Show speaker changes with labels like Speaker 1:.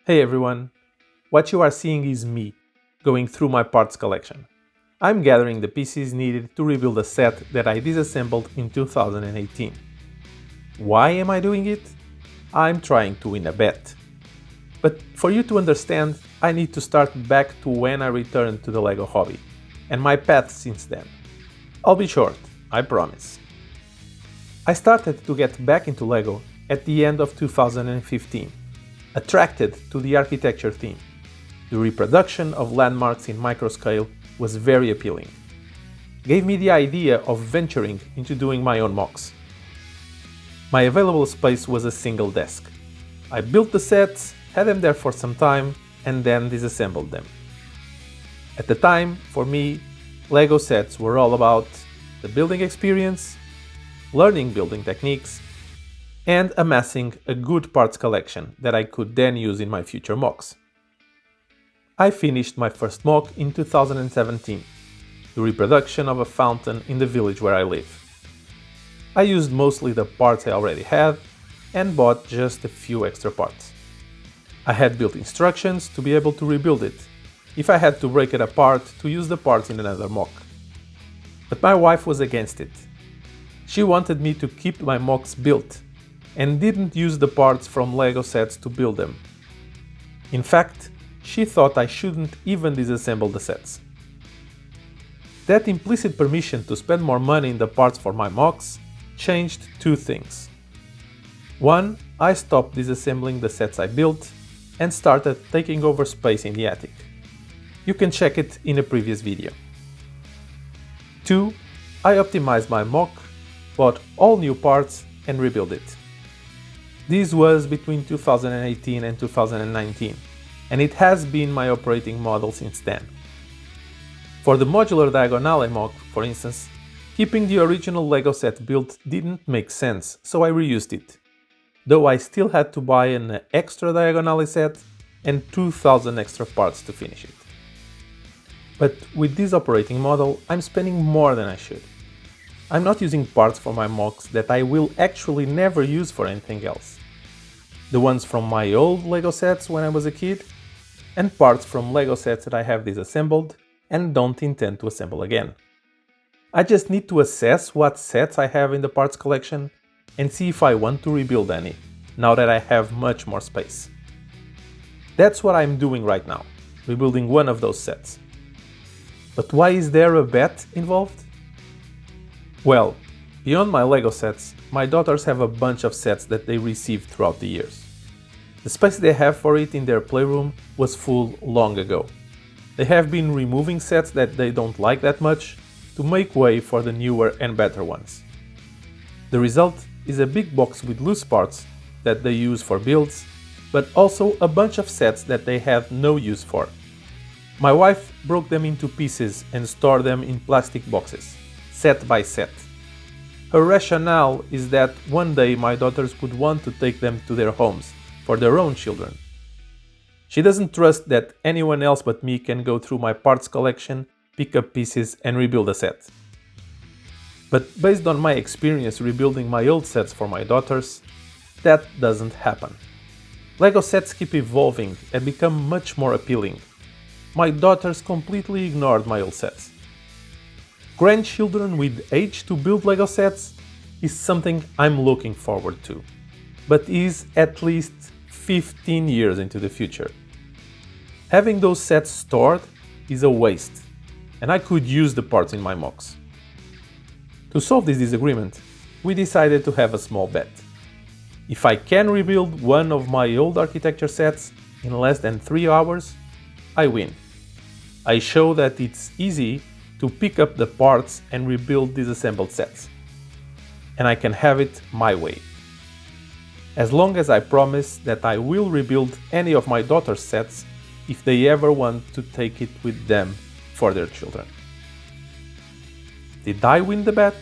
Speaker 1: Hey everyone, what you are seeing is me going through my parts collection. I'm gathering the pieces needed to rebuild a set that I disassembled in 2018. Why am I doing it? I'm trying to win a bet. But for you to understand, I need to start back to when I returned to the LEGO hobby, and my path since then. I'll be short, I promise. I started to get back into LEGO at the end of 2015. Attracted to the architecture theme. The reproduction of landmarks in microscale was very appealing. Gave me the idea of venturing into doing my own MOCs. My available space was a single desk. I built the sets, had them there for some time, and then disassembled them. At the time, for me, LEGO sets were all about the building experience, learning building techniques, and amassing a good parts collection that I could then use in my future MOCs. I finished my first MOC in 2017, the reproduction of a fountain in the village where I live. I used mostly the parts I already had and bought just a few extra parts. I had built instructions to be able to rebuild it, if I had to break it apart to use the parts in another MOC. But my wife was against it. She wanted me to keep my MOCs built and didn't use the parts from LEGO sets to build them. In fact, she thought I shouldn't even disassemble the sets. That implicit permission to spend more money in the parts for my MOCs changed two things. One, I stopped disassembling the sets I built and started taking over space in the attic. You can check it in a previous video. Two, I optimized my MOC, bought all new parts and rebuilt it. This was between 2018 and 2019, and it has been my operating model since then. For the modular Diagonale MOC, for instance, keeping the original LEGO set built didn't make sense, so I reused it, though I still had to buy an extra Diagonale set and 2,000 extra parts to finish it. But with this operating model, I'm spending more than I should. I'm not using parts for my MOCs that I will actually never use for anything else. The ones from my old LEGO sets when I was a kid, and parts from LEGO sets that I have disassembled and don't intend to assemble again. I just need to assess what sets I have in the parts collection and see if I want to rebuild any, now that I have much more space. That's what I'm doing right now, rebuilding one of those sets. But why is there a bet involved? Well, beyond my LEGO sets, my daughters have a bunch of sets that they received throughout the years. The space they have for it in their playroom was full long ago. They have been removing sets that they don't like that much to make way for the newer and better ones. The result is a big box with loose parts that they use for builds, but also a bunch of sets that they had no use for. My wife broke them into pieces and stored them in plastic boxes, set by set. Her rationale is that one day my daughters would want to take them to their homes for their own children. She doesn't trust that anyone else but me can go through my parts collection, pick up pieces and rebuild a set. But based on my experience rebuilding my old sets for my daughters, that doesn't happen. LEGO sets keep evolving and become much more appealing. My daughters completely ignored my old sets. Grandchildren with age to build LEGO sets is something I'm looking forward to, but is at least 15 years into the future. Having those sets stored is a waste, and I could use the parts in my MOCs. To solve this disagreement, we decided to have a small bet. If I can rebuild one of my old architecture sets in less than 3 hours, I win. I show that it's easy to pick up the parts and rebuild disassembled sets. And I can have it my way. As long as I promise that I will rebuild any of my daughter's sets if they ever want to take it with them for their children. Did I win the bet?